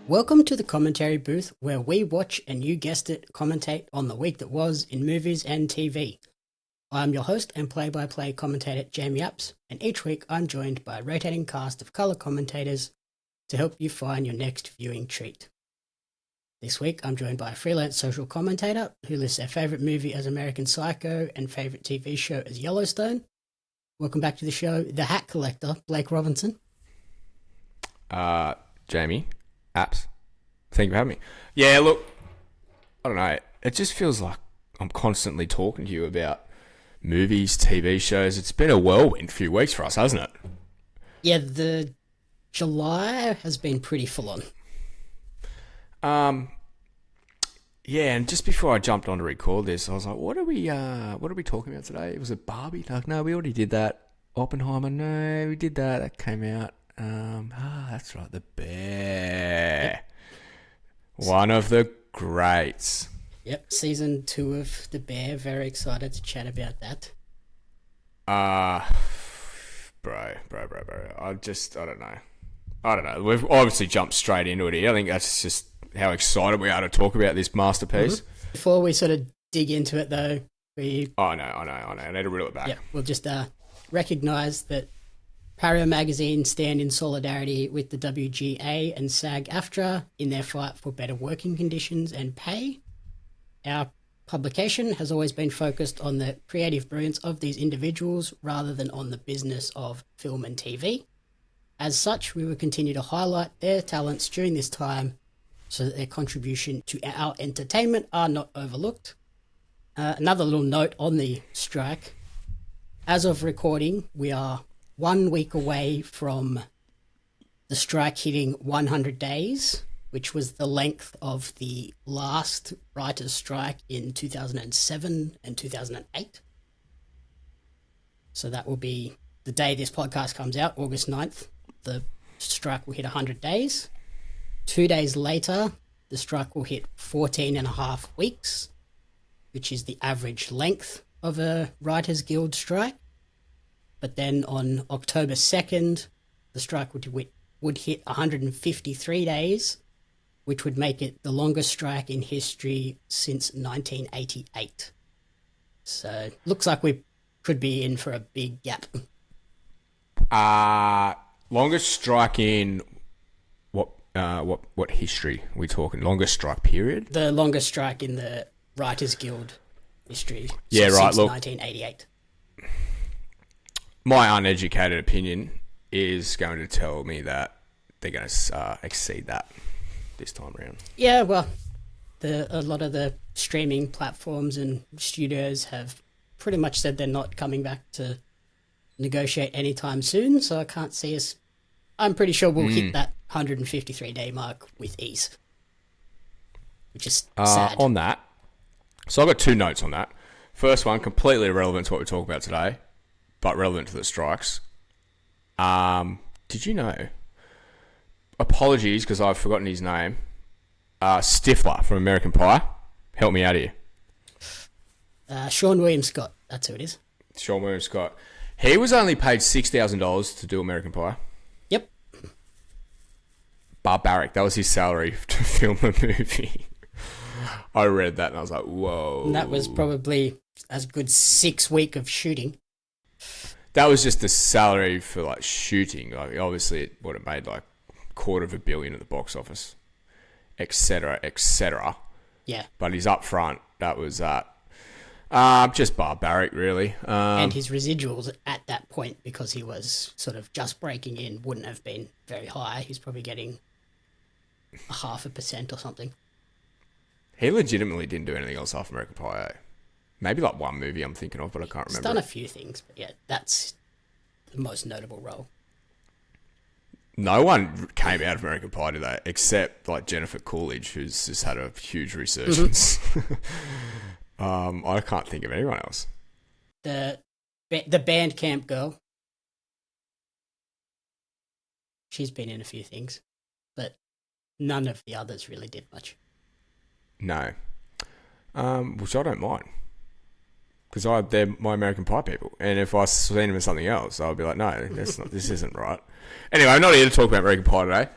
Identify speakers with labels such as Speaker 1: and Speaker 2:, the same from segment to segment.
Speaker 1: Welcome to the commentary booth where we watch and you guessed it, commentate on the week that was in movies and TV. I'm your host and play-by-play commentator Jamie Apps, and each week I'm joined by a rotating cast of colour commentators to help you find your next viewing treat. This week I'm joined by a freelance social commentator who lists their favourite movie as American Psycho and favourite TV show as Yellowstone. Welcome back to the show, the Hat Collector, Blake Robinson.
Speaker 2: Jamie Apps, thank you for having me. Yeah, look, I don't know. It just feels like I'm constantly talking to you about movies, TV shows. It's been a whirlwind few weeks for us, hasn't it?
Speaker 1: Yeah, the July has been pretty full on.
Speaker 2: Yeah, and just before I jumped on to record this, I was like, what are we talking about today? Was it Barbie? Like, no, we already did that. Oppenheimer, no, we did that. That came out. That's right, The Bear. Yep. One of the greats.
Speaker 1: Yep, season 2 of The Bear. Very excited to chat about that.
Speaker 2: Bro. I don't know. We've obviously jumped straight into it here. I think that's just how excited we are to talk about this masterpiece.
Speaker 1: Mm-hmm. Before we sort of dig into it, though,
Speaker 2: I know. I need to reel it back.
Speaker 1: Yeah, we'll just recognise that Pario magazine stand in solidarity with the WGA and SAG-AFTRA in their fight for better working conditions and pay. Our publication has always been focused on the creative brilliance of these individuals rather than on the business of film and TV. As such, we will continue to highlight their talents during this time so that their contribution to our entertainment are not overlooked. Another little note on the strike. As of recording, we are 1 week away from the strike hitting 100 days, which was the length of the last writers' strike in 2007 and 2008. So that will be the day this podcast comes out, August 9th. The strike will hit 100 days. 2 days later, the strike will hit 14 and a half weeks, which is the average length of a Writers Guild strike. But then on October 2nd, the strike would hit 153 days, which would make it the longest strike in history since 1988. So looks like we could be in for a big gap.
Speaker 2: Longest strike in what history are we talking? Longest strike period?
Speaker 1: The longest strike in the Writers Guild history.
Speaker 2: Yeah, right.
Speaker 1: Since
Speaker 2: Look,
Speaker 1: 1988.
Speaker 2: My uneducated opinion is going to tell me that they're going to exceed that this time around.
Speaker 1: Yeah, well, a lot of the streaming platforms and studios have pretty much said they're not coming back to negotiate anytime soon, so I can't see us. I'm pretty sure we'll hit that 153-day mark with ease, which is sad.
Speaker 2: On that, so I've got 2 notes on that. First one, completely irrelevant to what we're talking about today, but relevant to the strikes. Did you know? Apologies, because I've forgotten his name. Stifler from American Pie. Help me out here.
Speaker 1: Sean William Scott. That's who it is.
Speaker 2: Sean William Scott. He was only paid $6,000 to do American Pie.
Speaker 1: Yep.
Speaker 2: Barbaric. That was his salary to film the movie. I read that and I was like, whoa.
Speaker 1: And that was probably as good 6 weeks of shooting.
Speaker 2: That was just the salary for like shooting. Like, obviously, it would have made like $250 million at the box office, etc., etc.
Speaker 1: Yeah.
Speaker 2: But his upfront, that was just barbaric, really.
Speaker 1: And his residuals at that point, because he was sort of just breaking in, wouldn't have been very high. He's probably getting 0.5% or something.
Speaker 2: He legitimately didn't do anything else after American Pie. Maybe like one movie I'm thinking of, but I can't remember.
Speaker 1: He's done a few things, but yeah, that's the most notable role.
Speaker 2: No one came out of American Pie today, except like Jennifer Coolidge, who's just had a huge resurgence. Mm-hmm. I can't think of anyone else.
Speaker 1: The Bandcamp girl. She's been in a few things, but none of the others really did much. No.
Speaker 2: Which I don't mind. Because they're my American Pie people. And if I seen them in something else, I would be like, no, that's not. This isn't right. Anyway, I'm not here to talk about American Pie today.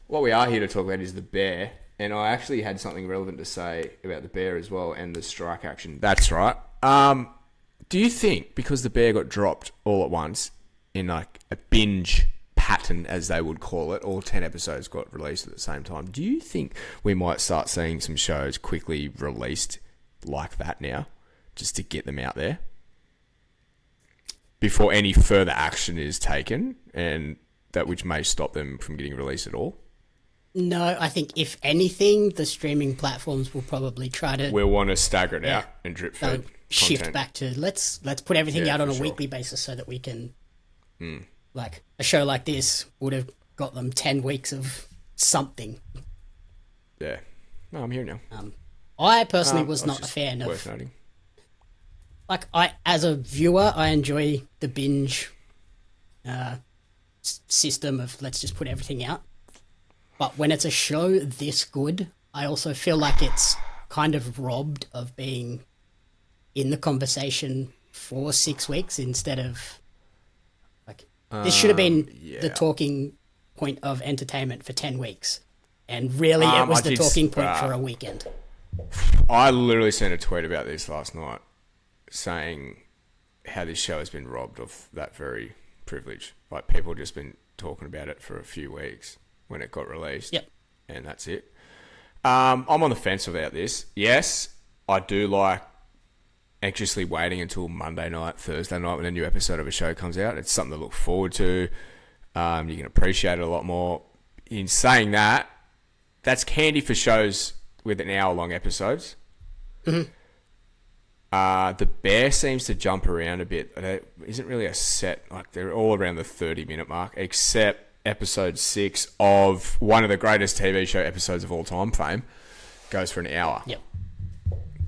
Speaker 2: what we are here to talk about is the Bear, and I actually had something relevant to say about the Bear as well and the strike action. That's right. Do you think because the Bear got dropped all at once in like a binge pattern, as they would call it, all 10 episodes got released at the same time, do you think we might start seeing some shows quickly released like that now, just to get them out there before any further action is taken, and that which may stop them from getting released at all?
Speaker 1: No, I think if anything, the streaming platforms will probably try to...
Speaker 2: We'll want to stagger it out and drip feed
Speaker 1: shift
Speaker 2: content.
Speaker 1: back to let's put everything out on a
Speaker 2: sure.
Speaker 1: weekly basis so that we can... Like, a show like this would have got them 10 weeks of something.
Speaker 2: Yeah. No, I'm here now.
Speaker 1: I personally was not a fan of...
Speaker 2: Worth noting.
Speaker 1: Like, as a viewer, I enjoy the binge system of let's just put everything out. But when it's a show this good, I also feel like it's kind of robbed of being in the conversation for 6 weeks instead of... Like, this should have been the talking point of entertainment for 10 weeks. And really, it was the talking point for a weekend.
Speaker 2: I literally sent a tweet about this last night saying how this show has been robbed of that very privilege. Like, people have just been talking about it for a few weeks when it got released.
Speaker 1: Yep.
Speaker 2: And that's it. I'm on the fence about this. Yes, I do like anxiously waiting until Monday night, Thursday night when a new episode of a show comes out. It's something to look forward to. You can appreciate it a lot more. In saying that, that's candy for shows with an hour-long episodes.
Speaker 1: Mm-hmm.
Speaker 2: The Bear seems to jump around a bit. There isn't really a set, like they're all around the 30-minute mark, except episode 6 of one of the greatest TV show episodes of all time, Fame, goes for an hour.
Speaker 1: Yep.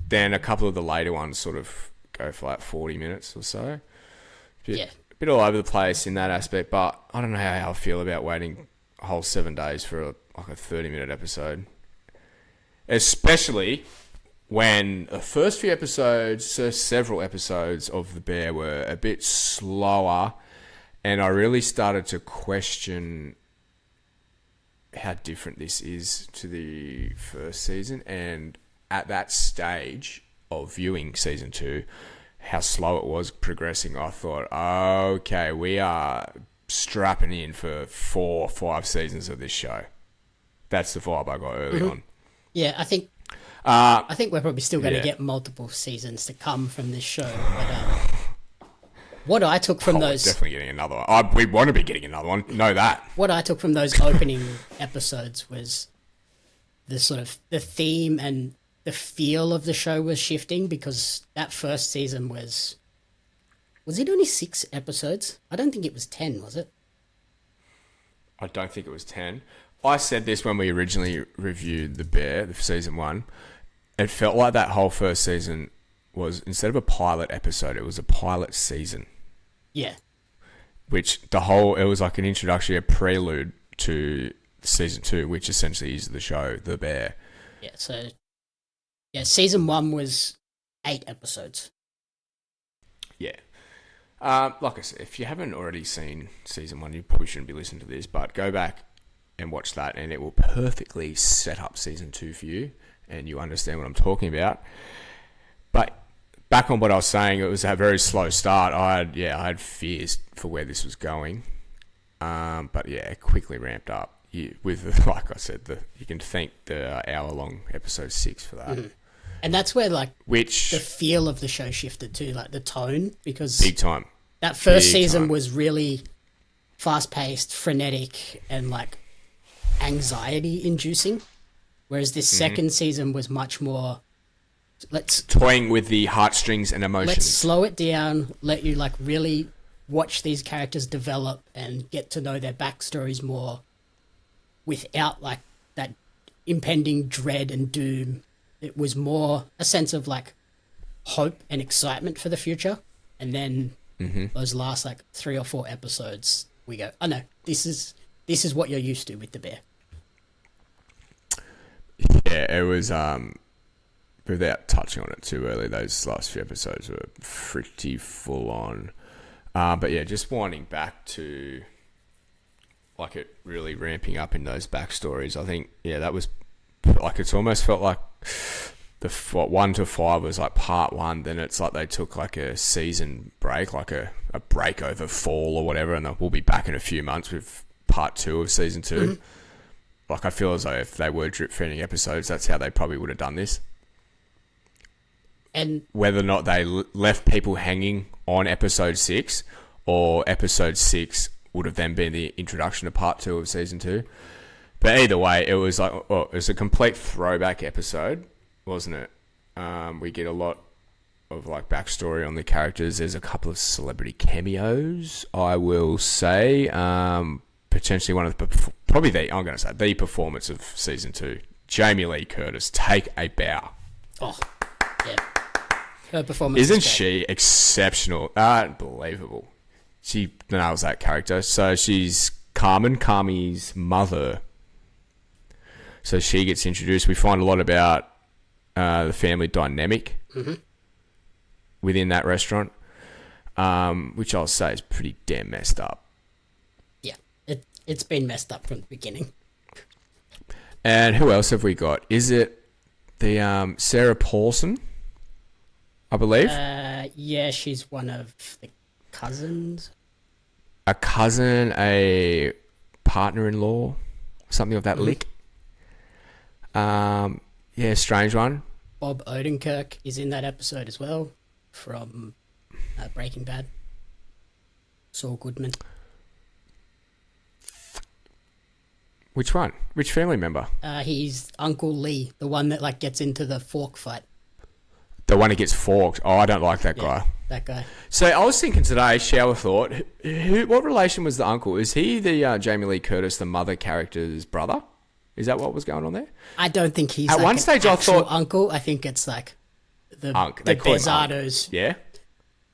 Speaker 2: Then a couple of the later ones sort of go for like 40 minutes or so. A bit all over the place in that aspect, but I don't know how I feel about waiting a whole 7 days for a 30-minute episode. Especially when the first few episodes, several episodes of The Bear were a bit slower, and I really started to question how different this is to the first season. And at that stage of viewing season 2, how slow it was progressing, I thought, okay, we are strapping in for 4 or 5 seasons of this show. That's the vibe I got early on.
Speaker 1: Yeah, I think we're probably still going to get multiple seasons to come from this show. But what I took from those...
Speaker 2: We're definitely getting another one. We want to be getting another one. Know that.
Speaker 1: What I took from those opening episodes was the sort of the theme and the feel of the show was shifting, because that first season was it only 6 episodes? I don't think it was 10, was it?
Speaker 2: I don't think it was 10. I said this when we originally reviewed The Bear, the season 1. It felt like that whole first season was, instead of a pilot episode, it was a pilot season.
Speaker 1: Yeah.
Speaker 2: Which it was like an introduction, a prelude to season 2, which essentially is the show, The Bear.
Speaker 1: Yeah, so... Yeah, season 1 was 8 episodes.
Speaker 2: Yeah. Like I said, if you haven't already seen season 1, you probably shouldn't be listening to this, but go back and watch that, and it will perfectly set up season 2 for you, and you understand what I'm talking about. But back on what I was saying, it was a very slow start. I had fears for where this was going, but yeah, it quickly ramped up. With, like I said, you can thank the hour-long episode 6 for that.
Speaker 1: Mm-hmm. And that's where, like, the
Speaker 2: the
Speaker 1: feel of the show shifted too, like the tone, because
Speaker 2: big time.
Speaker 1: That first season was really fast-paced, frenetic, and like anxiety-inducing, whereas this second season was much more
Speaker 2: toying with the heartstrings and emotions.
Speaker 1: Let's slow it down, let you like really watch these characters develop and get to know their backstories more without like that impending dread and doom. It was more a sense of like hope and excitement for the future. And then those last like 3 or 4 episodes, we go, oh no, this is what you're used to with The Bear.
Speaker 2: Yeah, it was, without touching on it too early, those last few episodes were pretty full on. But yeah, just winding back to like it really ramping up in those backstories. I think, yeah, that was like, it's almost felt like the 1 to 5 was like part 1. Then it's like they took like a season break, like a break over fall or whatever, and we'll be back in a few months with part 2 of season 2. Mm-hmm. Like, I feel as though if they were drip feeding episodes, that's how they probably would have done this.
Speaker 1: And
Speaker 2: whether or not they left people hanging on episode 6, or episode 6 would have then been the introduction to part 2 of season 2. But either way, it was like, it was a complete throwback episode, wasn't it? We get a lot of like backstory on the characters. There's a couple of celebrity cameos, I will say. Potentially one of the, probably the performance of season 2. Jamie Lee Curtis, take a bow.
Speaker 1: Oh, yeah. Her performance
Speaker 2: isn't she exceptional? Unbelievable. She nails that character. So she's Carmy's mother. So she gets introduced. We find a lot about the family dynamic within that restaurant, which I'll say is pretty damn messed up.
Speaker 1: Yeah, it's been messed up from the beginning.
Speaker 2: And who else have we got? Is it the Sarah Paulson, I believe?
Speaker 1: Yeah, she's one of the cousins.
Speaker 2: A cousin, a partner-in-law, something of that lick. Yeah, strange one.
Speaker 1: Bob Odenkirk is in that episode as well, from Breaking Bad. Saul Goodman.
Speaker 2: Which one? Which family member?
Speaker 1: He's Uncle Lee, the one that like gets into the fork fight.
Speaker 2: The one who gets forked. Oh, I don't like that guy.
Speaker 1: That guy.
Speaker 2: So I was thinking today, shower thought, what relation was the uncle? Is he the Jamie Lee Curtis, the mother character's brother? Is that what was going on there?
Speaker 1: I don't think he's
Speaker 2: at
Speaker 1: like
Speaker 2: one stage. I thought
Speaker 1: uncle. I think it's like the
Speaker 2: call him
Speaker 1: Bezzados.
Speaker 2: Yeah,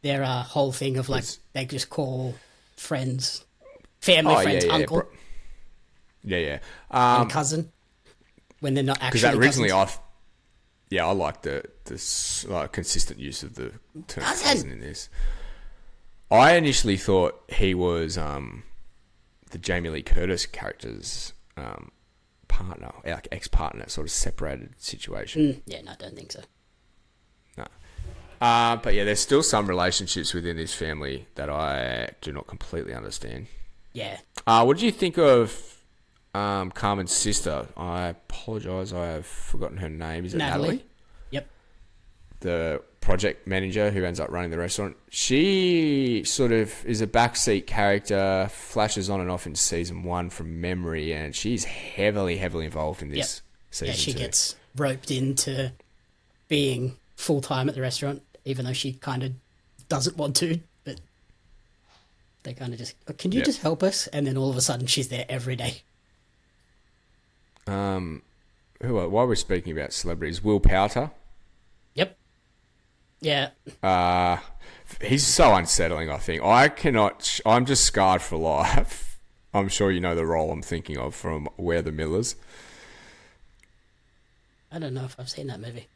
Speaker 1: their whole thing of like they just call friends, family friends, uncle.
Speaker 2: Yeah.
Speaker 1: And cousin when they're not actually.
Speaker 2: Because originally
Speaker 1: cousins.
Speaker 2: I like the consistent use of the term cousin in this. I initially thought he was the Jamie Lee Curtis character's partner, like ex-partner, sort of separated situation.
Speaker 1: Yeah, no, I don't think so.
Speaker 2: No. But yeah, there's still some relationships within this family that I do not completely understand.
Speaker 1: Yeah.
Speaker 2: What did you think of Carmen's sister? I apologise, I have forgotten her name. Is it Natalie?
Speaker 1: Yep.
Speaker 2: The project manager who ends up running the restaurant. She sort of is a backseat character, flashes on and off in season 1 from memory, and she's heavily involved in this season. Yeah,
Speaker 1: she gets roped into being full-time at the restaurant, even though she kind of doesn't want to, but they kind of just, can you just help us? And then all of a sudden she's there every day.
Speaker 2: While we're speaking about celebrities, Will Poulter.
Speaker 1: Yep. Yeah.
Speaker 2: He's so unsettling, I think. I'm just scarred for life. I'm sure you know the role I'm thinking of from We're the Millers.
Speaker 1: I don't know if I've seen that movie.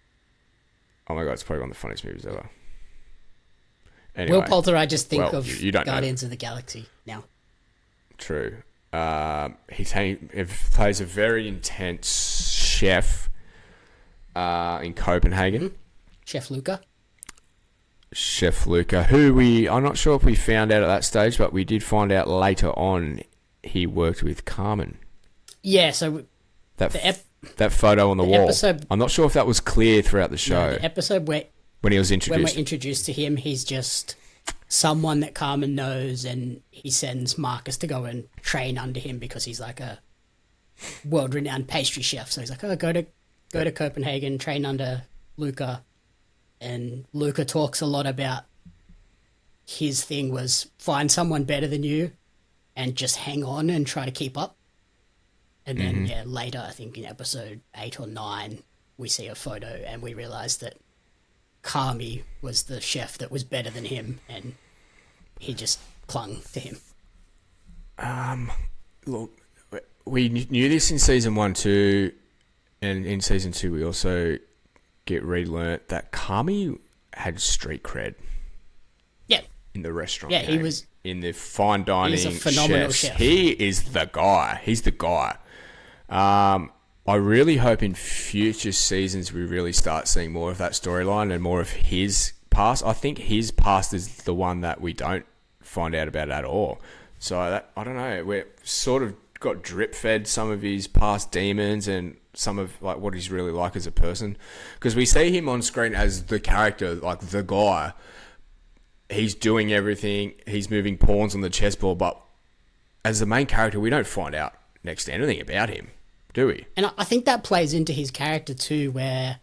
Speaker 2: Oh my God, it's probably one of the funniest movies ever. Anyway,
Speaker 1: Will Poulter, I just think of
Speaker 2: you don't
Speaker 1: Guardians of the Galaxy now.
Speaker 2: True. He plays a very intense chef in Copenhagen.
Speaker 1: Mm-hmm.
Speaker 2: Chef Luca, who I'm not sure if we found out at that stage, but we did find out later on he worked with Carmen.
Speaker 1: Yeah, so
Speaker 2: that photo on the wall. I'm not sure if that was clear throughout the show.
Speaker 1: No, the episode when
Speaker 2: he was introduced.
Speaker 1: When we're introduced to him, he's just someone that Carmen knows, and he sends Marcus to go and train under him because he's like a world-renowned pastry chef. So he's like, go to Copenhagen, train under Luca. And Luca talks a lot about his thing was find someone better than you and just hang on and try to keep up. And then, later, I think in episode 8 or 9, we see a photo and we realize that Carmy was the chef that was better than him, and he just clung to him.
Speaker 2: Look, we knew this in season 1 too, and in season 2 we also get relearnt that Carmy had street cred.
Speaker 1: Yeah.
Speaker 2: In the restaurant.
Speaker 1: Yeah, he was
Speaker 2: in the fine dining
Speaker 1: He's a phenomenal
Speaker 2: chefs.
Speaker 1: chef.
Speaker 2: He is the guy. He's the guy. I really hope in future seasons we really start seeing more of that storyline and more of his past. I think his past is the one that we don't find out about at all. So I don't know. We're sort of got drip fed some of his past demons and some of like what he's really like as a person, because we see him on screen as the character, like the guy. He's doing everything. He's moving pawns on the chessboard, but as the main character, we don't find out next to anything about him, do we?
Speaker 1: And I think that plays into his character too, where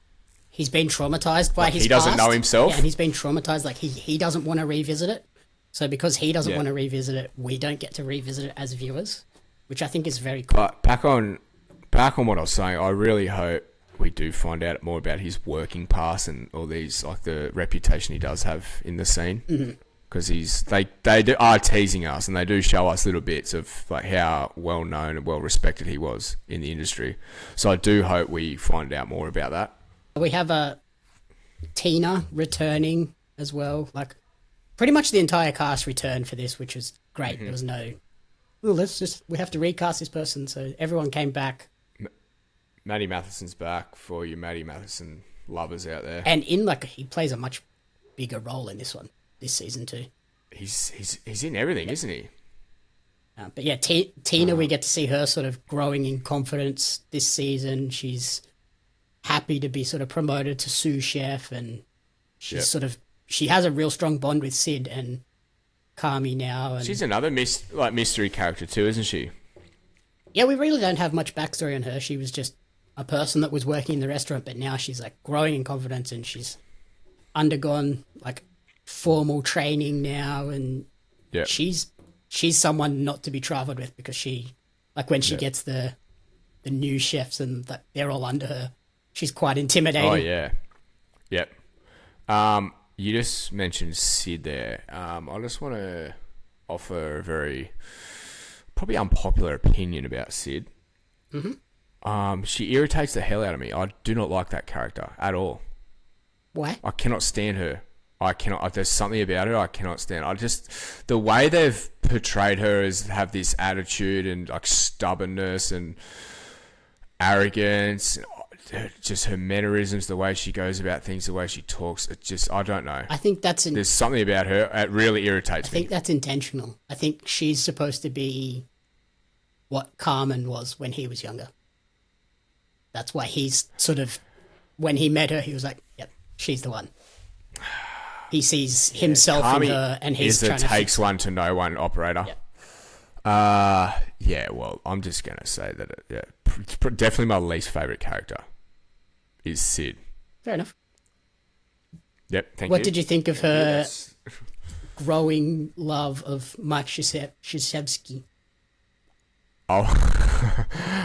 Speaker 1: he's been traumatized by
Speaker 2: Like
Speaker 1: his
Speaker 2: he doesn't
Speaker 1: past.
Speaker 2: know himself?
Speaker 1: Yeah, and he's been traumatized. Like he doesn't want to revisit it. So because he doesn't
Speaker 2: Yeah.
Speaker 1: want to revisit it, we don't get to revisit it as viewers, which I think is very cool.
Speaker 2: But back on what I was saying, I really hope we do find out more about his working past and all these, like the reputation he does have in the scene. Because they are teasing us, and they do show us little bits of like how well known and well respected he was in the industry. So I do hope we find out more about that.
Speaker 1: We have a Tina returning as well. Like pretty much the entire cast returned for this, which was great. There was no, well, we have to recast this person. So everyone came back.
Speaker 2: Maddie Matheson's back for you Maddie Matheson lovers out there.
Speaker 1: And he plays a much bigger role in this season too.
Speaker 2: He's in everything, isn't he?
Speaker 1: But yeah, Tina, we get to see her sort of growing in confidence this season. She's happy to be sort of promoted to sous chef, and she's she has a real strong bond with Sid and Carmy now. And
Speaker 2: She's another mystery character too, isn't she?
Speaker 1: yeah, we really don't have much backstory on her. She was just a person that was working in the restaurant, but now she's like growing in confidence, and she's undergone like formal training now, and she's someone not to be traveled with, because she, like when she gets the new chefs and they're all under her, she's quite intimidating.
Speaker 2: Oh yeah, yep. You just mentioned Sid there. I just want to offer a very probably unpopular opinion about Sid. She irritates the hell out of me. I do not like that character at all.
Speaker 1: Why?
Speaker 2: I cannot stand her. There's something about her I cannot stand. The way they've portrayed her as have this attitude and like stubbornness and arrogance, just her mannerisms, the way she goes about things, the way she talks, I don't know.
Speaker 1: I think there's
Speaker 2: something about her. It really irritates me.
Speaker 1: I think that's intentional. I think she's supposed to be what Carmen was when he was younger. That's why he's sort of, when he met her, he was like, yep, she's the one. He sees himself in her, and he's trying to
Speaker 2: takes one to know one operator.
Speaker 1: Yep.
Speaker 2: Well, I'm just going to say that it's definitely my least favourite character is Sid.
Speaker 1: Fair enough.
Speaker 2: Yep, thank you.
Speaker 1: What did you think of her growing love of Mike Krzyzewski?
Speaker 2: Oh,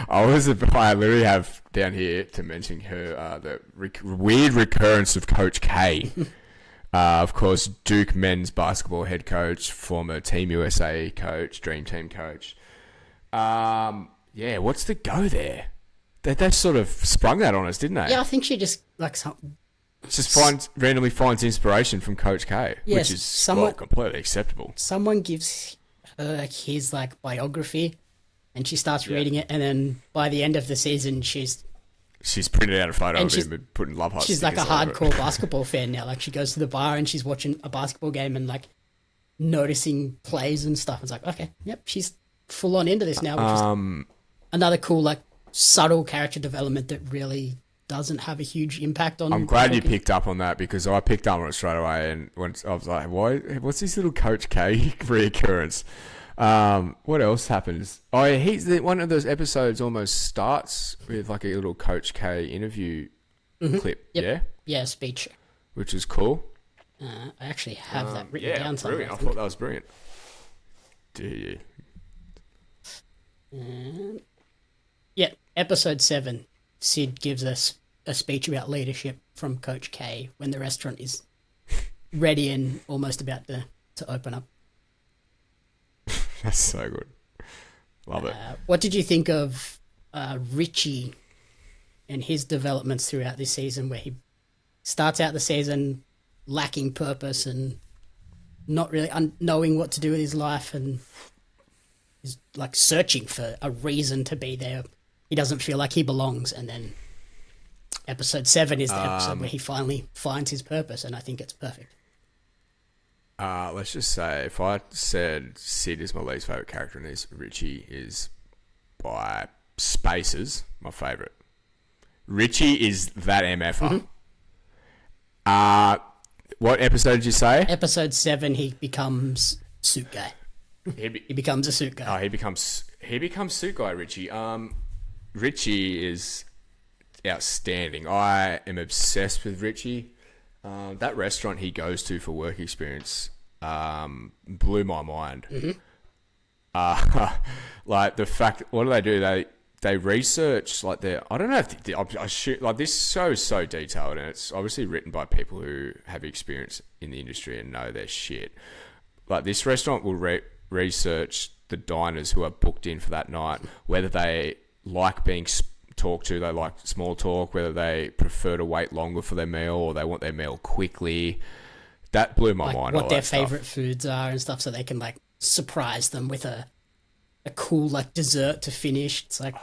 Speaker 2: I literally have down here to mention her, the weird recurrence of Coach K. Of course, Duke men's basketball head coach, former Team USA coach, Dream Team coach. What's the go there? They sort of sprung that on us, didn't they?
Speaker 1: Yeah, I think she just
Speaker 2: randomly finds inspiration from Coach K,
Speaker 1: yes,
Speaker 2: which is completely acceptable.
Speaker 1: Someone gives her his biography, and she starts reading it, and then by the end of the season, she's
Speaker 2: printed out a photo of him and putting love hearts.
Speaker 1: She's like a hardcore basketball fan now. Like she goes to the bar and she's watching a basketball game and like noticing plays and stuff. It's like, okay, yep, she's full on into this now, which is another cool subtle character development that really doesn't have a huge impact on.
Speaker 2: I'm glad you picked up on that, because I picked up on it straight away, and when I was like, what's this little Coach K reoccurrence? What else happens? Oh, yeah, one of those episodes almost starts with like a little Coach K interview clip.
Speaker 1: Yep.
Speaker 2: Yeah,
Speaker 1: yeah, speech,
Speaker 2: which is cool.
Speaker 1: I actually have that written down somewhere.
Speaker 2: Brilliant. I thought that was brilliant. Do you?
Speaker 1: Yeah, episode 7. Sid gives us a speech about leadership from Coach K when the restaurant is ready and almost about to open up.
Speaker 2: That's so good. Love it.
Speaker 1: What did you think of Richie and his developments throughout this season, where he starts out the season lacking purpose and not really knowing what to do with his life, and is like searching for a reason to be there. He doesn't feel like he belongs, and then episode 7 is the episode where he finally finds his purpose, and I think it's perfect.
Speaker 2: Let's just say, if I said Sid is my least favourite character in this, Richie is by spaces my favourite. Richie is that MFer. What episode did you say?
Speaker 1: Episode 7, he becomes suit guy. He becomes a suit guy.
Speaker 2: Oh, he becomes suit guy, Richie. Richie is outstanding. I am obsessed with Richie. That restaurant he goes to for work experience blew my mind. Like the fact, what do? They research like I don't know if I shoot like this show's so detailed, and it's obviously written by people who have experience in the industry and know their shit. Like this restaurant will research the diners who are booked in for that night, whether they like being talked to, they like small talk, whether they prefer to wait longer for their meal or they want their meal quickly. That blew my mind.
Speaker 1: What their favorite foods are and stuff, so they can like surprise them with a cool like dessert to finish. It's like,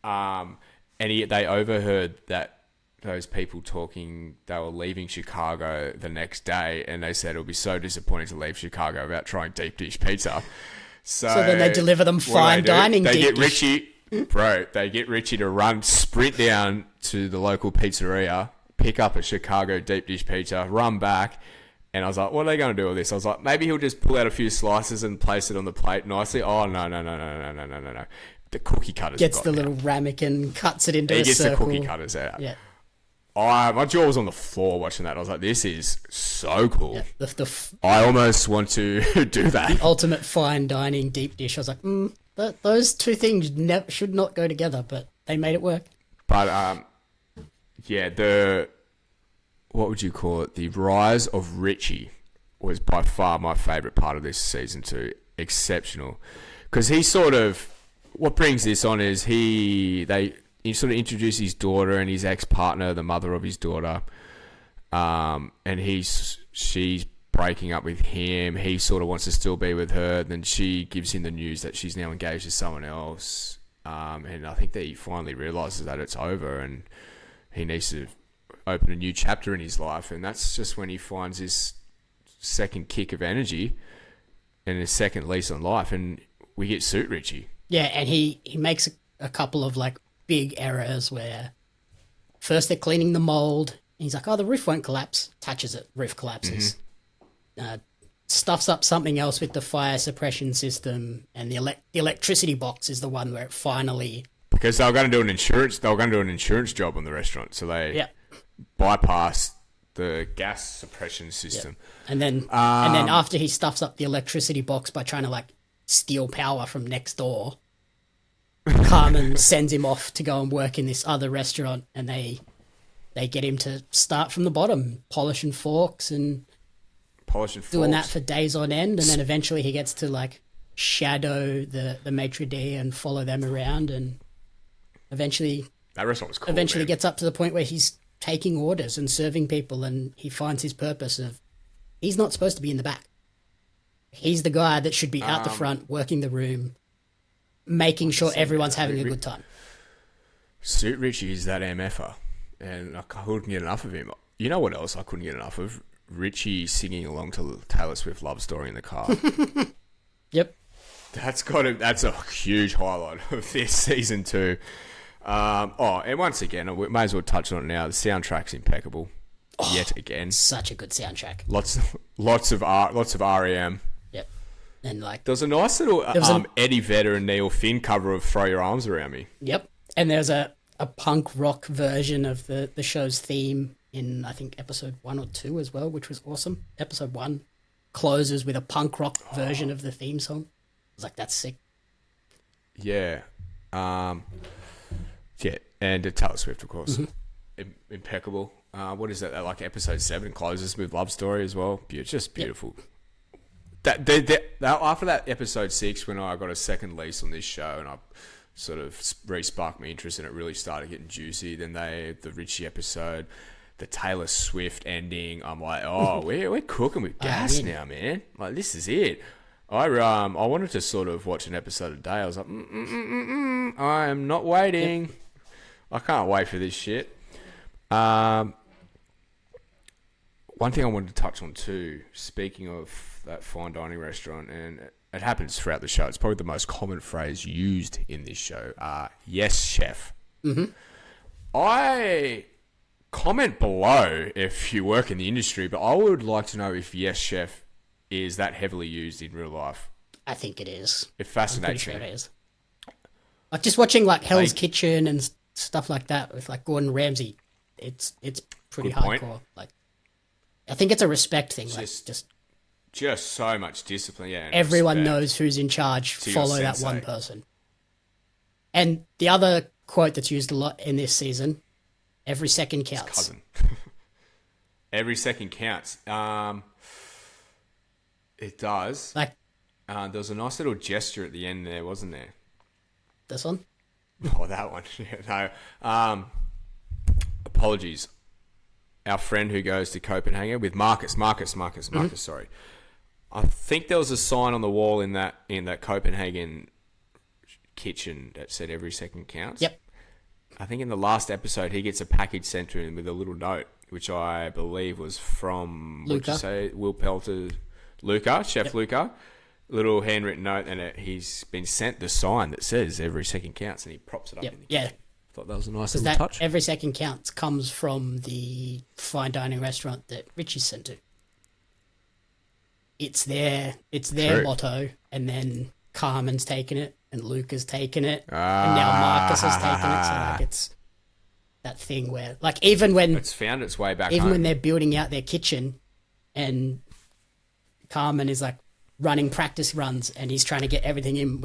Speaker 2: and they overheard that those people talking, they were leaving Chicago the next day, and they said it would be so disappointing to leave Chicago without trying deep dish pizza. So
Speaker 1: then they deliver them fine dining.
Speaker 2: They get Richie, they get Richie to sprint down to the local pizzeria, pick up a Chicago deep dish pizza, run back. And I was like, what are they going to do with this? I was like, maybe he'll just pull out a few slices and place it on the plate nicely. Oh, no. The cookie cutters
Speaker 1: gets the little ramekin, cuts it into a circle.
Speaker 2: He gets the cookie cutters out.
Speaker 1: Yeah.
Speaker 2: My jaw was on the floor watching that. I was like, this is so cool.
Speaker 1: Yeah,
Speaker 2: I almost want to do that.
Speaker 1: The ultimate fine dining deep dish. I was like, those two things should not go together, but they made it work.
Speaker 2: But, what would you call it? The rise of Richie was by far my favourite part of this season 2. Exceptional. Because he sort of... What brings this on is he sort of introduced his daughter and his ex-partner, the mother of his daughter. And she's breaking up with him. He sort of wants to still be with her. Then she gives him the news that she's now engaged to someone else. And I think that he finally realises that it's over and he needs to open a new chapter in his life, and that's just when he finds his second kick of energy and his second lease on life, and we get Suit Richie.
Speaker 1: Yeah, and he makes a couple of like big errors where first they're cleaning the mold, and he's like, oh, the roof won't collapse. Touches it, roof collapses. Stuffs up something else with the fire suppression system, and the electricity box is the one where it finally...
Speaker 2: Because they were going to do an insurance job on the restaurant, so they bypass the gas suppression system.
Speaker 1: Yep. And then after he stuffs up the electricity box by trying to like steal power from next door, Carmen sends him off to go and work in this other restaurant, and they get him to start from the bottom, polishing forks, doing that for days on end, and then eventually he gets to like shadow the maitre d' and follow them around, and eventually
Speaker 2: that restaurant was cool.
Speaker 1: Eventually gets up to the point where he's taking orders and serving people, and he finds his purpose of he's not supposed to be in the back. He's the guy that should be out the front, working the room, making sure everyone's having a good time.
Speaker 2: Suit Richie is that MFer, and I couldn't get enough of him. You know what else I couldn't get enough of? Richie singing along to Taylor Swift "Love Story" in the car.
Speaker 1: Yep.
Speaker 2: That's a huge highlight of this season 2. And once again, we may as well touch on it now. The soundtrack's impeccable. Yet again,
Speaker 1: such a good soundtrack.
Speaker 2: Lots of REM.
Speaker 1: Yep. And like
Speaker 2: there was a nice little Eddie Vedder and Neil Finn cover of "Throw Your Arms Around Me."
Speaker 1: Yep. And there's a punk rock version of the show's theme in I think episode 1 or 2 as well, which was awesome. Episode 1 closes with a punk rock version of the theme song. I was like, that's sick.
Speaker 2: Yeah. Yeah, and Taylor Swift, of course. Impeccable. What is that? Like episode 7 closes with "Love Story" as well. It's just beautiful. Yep. After that episode 6, when I got a second lease on this show and I sort of re-sparked my interest and it really started getting juicy, then the Richie episode, the Taylor Swift ending. I'm like, oh, we're cooking with gas now, man. Like, this is it. I wanted to sort of watch an episode a day. I was like, I am not waiting. I can't wait for this shit. One thing I wanted to touch on too, speaking of that fine dining restaurant, and it happens throughout the show. It's probably the most common phrase used in this show. Yes, chef.
Speaker 1: Mm-hmm.
Speaker 2: I comment below if you work in the industry, but I would like to know if yes, chef is that heavily used in real life.
Speaker 1: I think it is.
Speaker 2: It fascinates me.
Speaker 1: I'm pretty sure it is. Like just watching like Hell's Kitchen and stuff like that with like Gordon Ramsay, it's pretty hardcore. Like, I think it's a respect thing.
Speaker 2: Just so much discipline. Yeah.
Speaker 1: Everyone knows who's in charge. Follow that one person. And the other quote that's used a lot in this season: "Every second counts."
Speaker 2: His cousin. Every second counts. It does.
Speaker 1: Like,
Speaker 2: there was a nice little gesture at the end there, wasn't there?
Speaker 1: This one?
Speaker 2: Oh, that one. No. Apologies. Our friend who goes to Copenhagen with Marcus, sorry. I think there was a sign on the wall in that Copenhagen kitchen that said every second counts.
Speaker 1: Yep.
Speaker 2: I think in the last episode he gets a package sent to him with a little note, which I believe was from
Speaker 1: Luca.
Speaker 2: What'd you say? Will Pelter, Luca, Chef Luca. Little handwritten note, and he's been sent the sign that says every second counts, and he props it up in the kitchen. Thought that was a nice little touch.
Speaker 1: Every second counts comes from the fine dining restaurant that Richie's sent to. It's their motto, and then Carmen's taken it, and Luca's taken it, and now Marcus has taken it. So like it's that thing where like even when
Speaker 2: it's found its way back
Speaker 1: even
Speaker 2: home.
Speaker 1: when they're building out their kitchen, and Carmen is like running practice runs, and he's trying to get everything in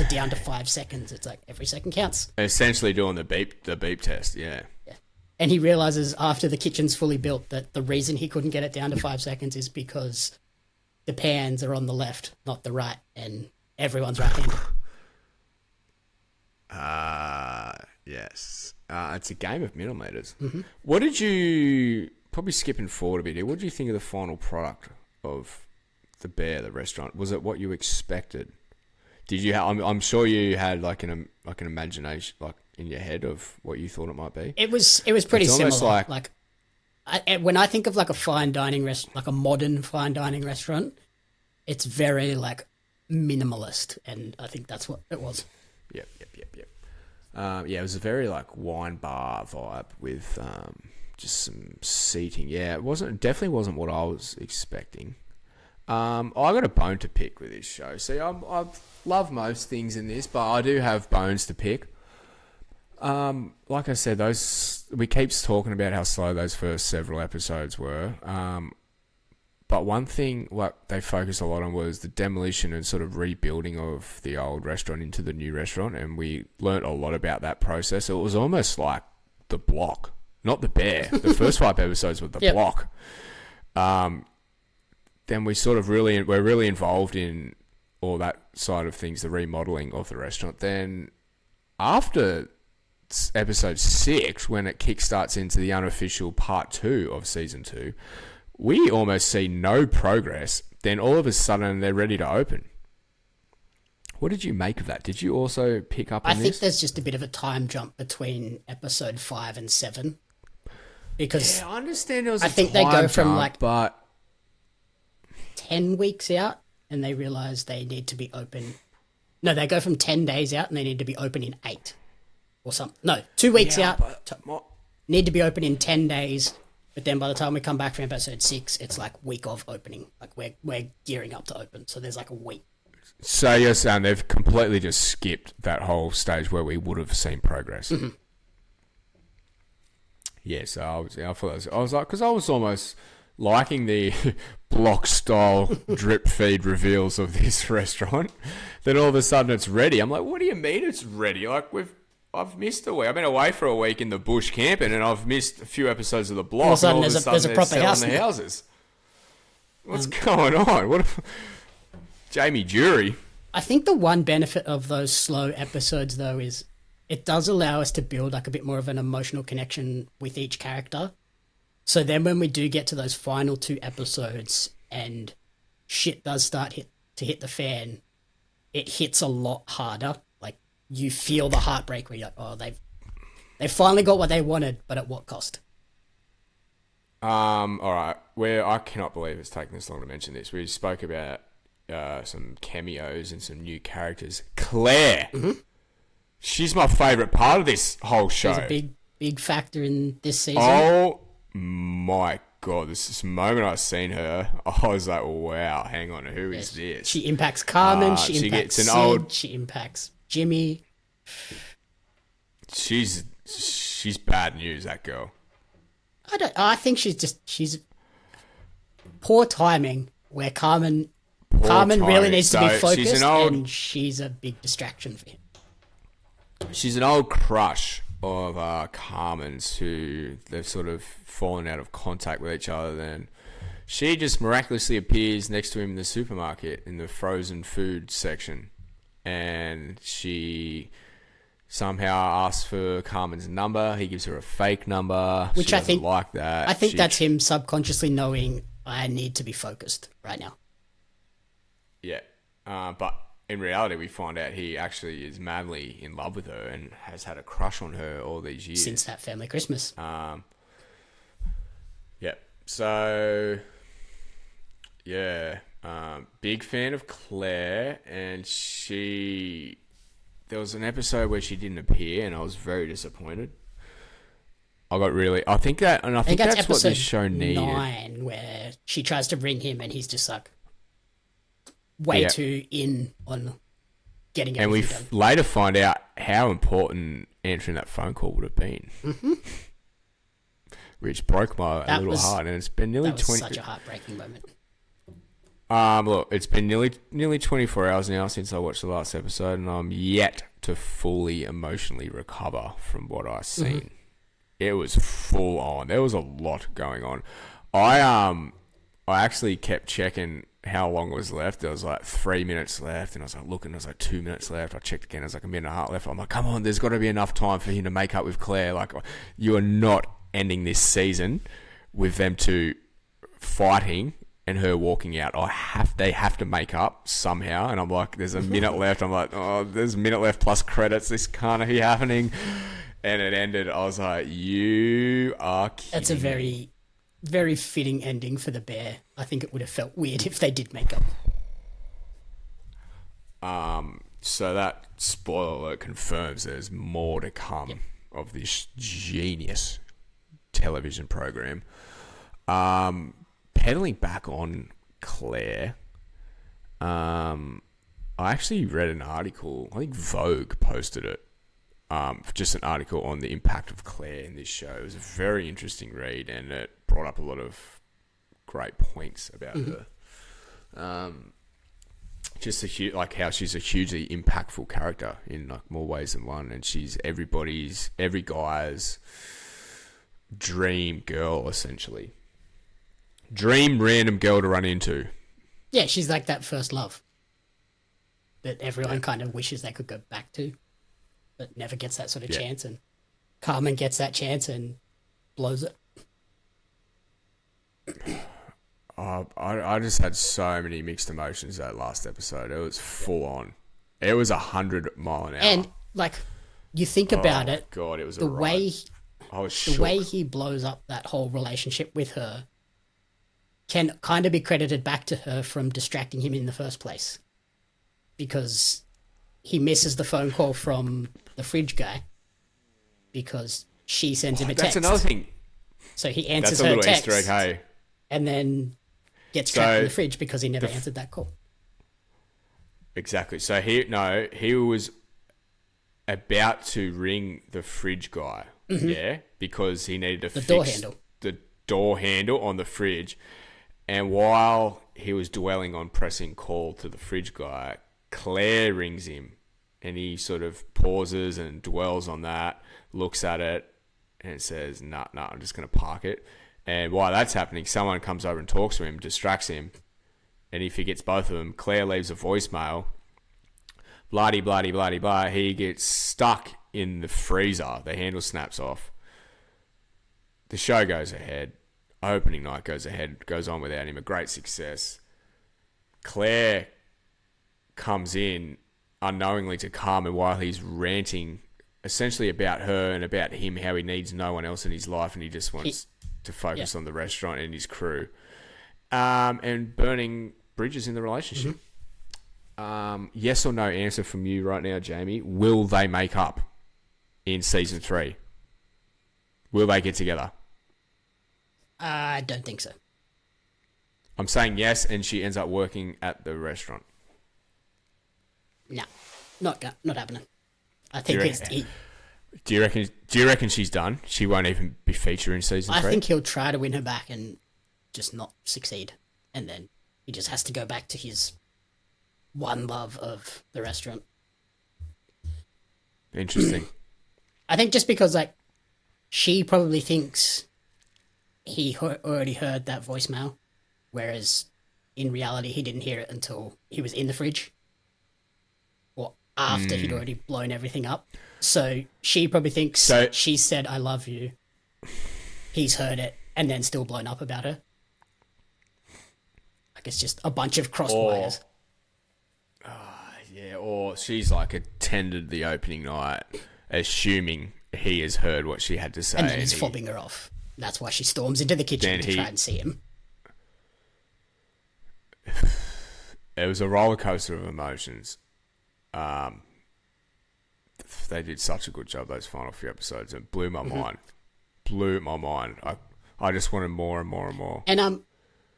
Speaker 1: down to 5 seconds. It's like every second counts.
Speaker 2: Essentially doing the beep test, yeah.
Speaker 1: And he realizes after the kitchen's fully built that the reason he couldn't get it down to 5 seconds is because the pans are on the left, not the right, and everyone's right-handed.
Speaker 2: Yes. It's a game of millimeters.
Speaker 1: Mm-hmm.
Speaker 2: What did you, probably skipping forward a bit here, what did you think of the final product of the Bear, the restaurant? Was it what you expected? Did you? I'm sure you had like an imagination, like in your head, of what you thought it might be.
Speaker 1: It was pretty similar.
Speaker 2: Like
Speaker 1: when I think of like a fine dining like a modern fine dining restaurant, it's very like minimalist, and I think that's what it was.
Speaker 2: Yep. It was a very like wine bar vibe with just some seating. Yeah, definitely wasn't what I was expecting. I got a bone to pick with this show. See, I love most things in this, but I do have bones to pick. Like I said, we keep talking about how slow those first several episodes were. But one thing what they focused a lot on was the demolition and sort of rebuilding of the old restaurant into the new restaurant, and we learnt a lot about that process. It was almost like the Block, not the Bear. The first 5 episodes were the Block. Then we're really involved in all that side of things, the remodeling of the restaurant. Then after episode 6, when it kickstarts into the unofficial part 2 of season 2, we almost see no progress. Then all of a sudden they're ready to open. What did you make of that? Did you also pick up on this?
Speaker 1: I think there's just a bit of a time jump between episode 5 and 7. Because
Speaker 2: I understand there was
Speaker 1: I think they go from
Speaker 2: but
Speaker 1: 10 weeks out and they realize they need to be open. No, they go from 10 days out and they need to be open in 8 or something. No, 2 weeks out, need to be open in 10 days. But then by the time we come back from episode 6, it's like week of opening. Like we're gearing up to open. So there's like a week.
Speaker 2: So you're saying they've completely just skipped that whole stage where we would have seen progress.
Speaker 1: Mm-hmm.
Speaker 2: Yeah, so I was like, because I was almost liking the Block style drip feed reveals of this restaurant. Then all of a sudden it's ready. I'm like, what do you mean it's ready? Like I've missed a week. I've been away for a week in the bush camping, and I've missed a few episodes of the Block.
Speaker 1: All of a sudden, there's a proper house
Speaker 2: in the houses. What's going on? What? Jamie Jury.
Speaker 1: I think the one benefit of those slow episodes, though, is it does allow us to build like a bit more of an emotional connection with each character. So then when we do get to those final 2 episodes and shit does start to hit the fan, it hits a lot harder. Like, you feel the heartbreak where you're like, oh, they finally got what they wanted, but at what cost?
Speaker 2: All right. I cannot believe it's taken this long to mention this. We spoke about some cameos and some new characters. Claire, she's my favourite part of this whole show.
Speaker 1: She's a big factor in this season.
Speaker 2: Oh my god! This moment I seen her, I was like, wow. Hang on, who is this?
Speaker 1: She impacts Carmen. She impacts Sid. She impacts Jimmy.
Speaker 2: She's bad news. That girl.
Speaker 1: I think she's poor timing where Carmen really needs to be focused, and she's a big distraction for him.
Speaker 2: She's an old crush of Carmen's, who they've sort of fallen out of contact with each other. Then she just miraculously appears next to him in the supermarket in the frozen food section, and she somehow asks for Carmen's number. He gives her a fake number.
Speaker 1: Which I think
Speaker 2: like that.
Speaker 1: I think that's him subconsciously knowing I need to be focused right now.
Speaker 2: Yeah. But in reality, we find out he actually is madly in love with her and has had a crush on her all these years.
Speaker 1: Since that family Christmas.
Speaker 2: Yeah. So, yeah. Big fan of Claire, and there was an episode where she didn't appear, and I was very disappointed. I think that's what this show needed.
Speaker 1: 9, where she tries to ring him, and he's just like way too in on getting everything done.
Speaker 2: And we later find out how important answering that phone call would have been, which broke my little heart. And it's been nearly 20.
Speaker 1: Such a heartbreaking moment.
Speaker 2: Look, it's been nearly 24 hours now since I watched the last episode, and I'm yet to fully emotionally recover from what I've seen. It was full on. There was a lot going on. I actually kept checking how long was left. There was like 3 minutes left, and I was like looking. There was like 2 minutes left. I checked again. There was like a minute and a half left. I'm like, come on, there's got to be enough time for him to make up with Claire. Like, you are not ending this season with them two fighting and her walking out. They have to make up somehow. And I'm like, there's a minute left. I'm like, oh, there's a minute left plus credits. This can't be happening. And it ended. I was like, you are kidding.
Speaker 1: That's a very, very fitting ending for the bear. I think it would have felt weird if they did make up.
Speaker 2: So that, spoiler alert, confirms there's more to come of this genius television program. Pedaling back on Claire, I actually read an article. I think Vogue posted it. Just an article on the impact of Claire in this show. It was a very interesting read, and it brought up a lot of great points about her. Just like how she's a hugely impactful character in like more ways than one, and she's every guy's dream girl, essentially. Dream random girl to run into.
Speaker 1: Yeah, she's like that first love that everyone kind of wishes they could go back to, but never gets that sort of chance. And Carmen gets that chance and blows it.
Speaker 2: I just had so many mixed emotions that last episode. It was full on. It was 100 mile an hour.
Speaker 1: And like, you think about it.
Speaker 2: God, it was
Speaker 1: the way
Speaker 2: I was shook.
Speaker 1: The way he blows up that whole relationship with her can kind of be credited back to her from distracting him in the first place, because he misses the phone call from the fridge guy because she sends him a text.
Speaker 2: That's another thing.
Speaker 1: So he answers
Speaker 2: her
Speaker 1: text.
Speaker 2: That's a little Easter egg, hey?
Speaker 1: And then gets trapped in the fridge because he never answered that call.
Speaker 2: Exactly. So he was about to ring the fridge guy, because he needed to fix the door handle on the fridge. And while he was dwelling on pressing call to the fridge guy, Claire rings him, and he sort of pauses and dwells on that, looks at it, and says, nah, I'm just going to park it. And while that's happening, someone comes over and talks to him, distracts him, and he forgets both of them. Claire leaves a voicemail. Bloody, bloody, bloody, blah. He gets stuck in the freezer. The handle snaps off. The show goes ahead. Opening night goes on without him. A great success. Claire comes in unknowingly to Carmen while he's ranting essentially about her and about him, how he needs no one else in his life and he just wants to focus on the restaurant and his crew. And burning bridges in the relationship. Yes or no answer from you right now, Jamie. Will they make up in season 3? Will they get together?
Speaker 1: I don't think so.
Speaker 2: I'm saying yes, and she ends up working at the restaurant.
Speaker 1: No, not happening. I think
Speaker 2: Do you reckon she's done? She won't even be featured in season 3?
Speaker 1: I think he'll try to win her back and just not succeed, and then he just has to go back to his one love of the restaurant.
Speaker 2: Interesting.
Speaker 1: I think just because, like, she probably thinks he already heard that voicemail, whereas in reality he didn't hear it until he was in the fridge or after he'd already blown everything up. So she probably thinks she said, "I love you." He's heard it and then still blown up about her. Like, it's just a bunch of crossed wires.
Speaker 2: Yeah, or she's like attended the opening night, assuming he has heard what she had to say.
Speaker 1: And then he's fobbing her off. That's why she storms into the kitchen to try and see him.
Speaker 2: It was a roller coaster of emotions. They did such a good job those final few episodes. It blew my mind. Blew my mind. I just wanted more and more and more.
Speaker 1: And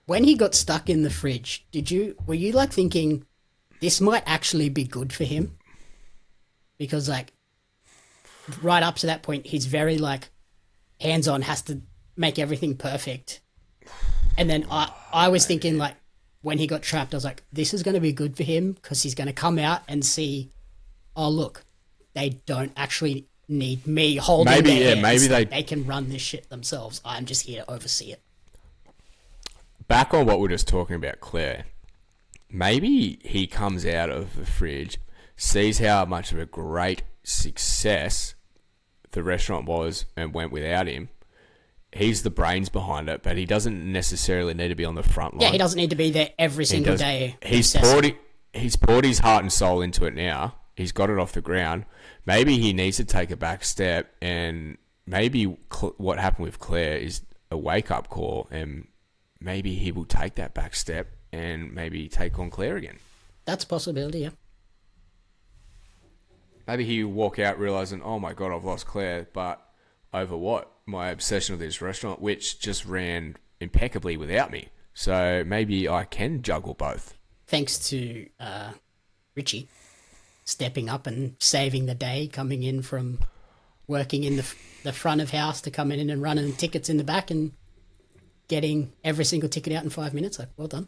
Speaker 1: when he got stuck in the fridge, were you like thinking this might actually be good for him? Because, like, right up to that point, he's very, like, hands-on, has to make everything perfect. And then I was thinking, like, when he got trapped, I was like, this is going to be good for him because he's going to come out and see, oh, look, they don't actually need me holding their hands.
Speaker 2: Maybe
Speaker 1: they can run this shit themselves. I'm just here to oversee it.
Speaker 2: Back on what we were just talking about, Claire. Maybe he comes out of the fridge, sees how much of a great success the restaurant was and went without him. He's the brains behind it, but he doesn't necessarily need to be on the front line.
Speaker 1: Yeah, he doesn't need to be there every single day.
Speaker 2: He's poured his heart and soul into it now. He's got it off the ground. Maybe he needs to take a back step, and maybe what happened with Claire is a wake-up call, and maybe he will take that back step and maybe take on Claire again.
Speaker 1: That's a possibility, yeah.
Speaker 2: Maybe he will walk out realising, oh my God, I've lost Claire, but over what? My obsession with this restaurant, which just ran impeccably without me. So maybe I can juggle both.
Speaker 1: Thanks to Richie stepping up and saving the day, coming in from working in the front of house to coming in and running tickets in the back and getting every single ticket out in 5 minutes. Like, well done.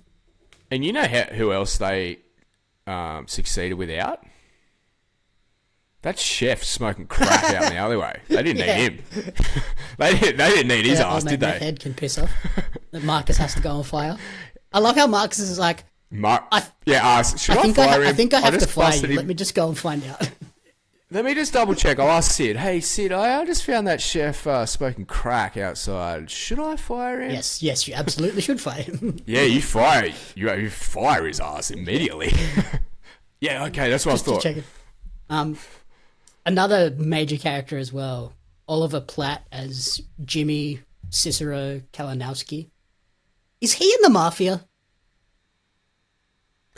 Speaker 2: And you know who else they succeeded without? That chef smoking crack out in the alleyway. They didn't need him. they didn't need his ass, did they?
Speaker 1: Meth head can piss off. That Marcus has to go on fire. I love how Marcus is like,
Speaker 2: should I fire him?
Speaker 1: I think I have to fire you. Let me just go and find out.
Speaker 2: Let me just double check. I'll ask Sid. Hey, Sid, I just found that chef smoking crack outside. Should I fire him?
Speaker 1: Yes, you absolutely should fire him.
Speaker 2: Yeah, you fire his ass immediately. Yeah, okay, that's what I thought.
Speaker 1: Check it. Another major character as well, Oliver Platt as Jimmy Cicero Kalinowski. Is he in the Mafia?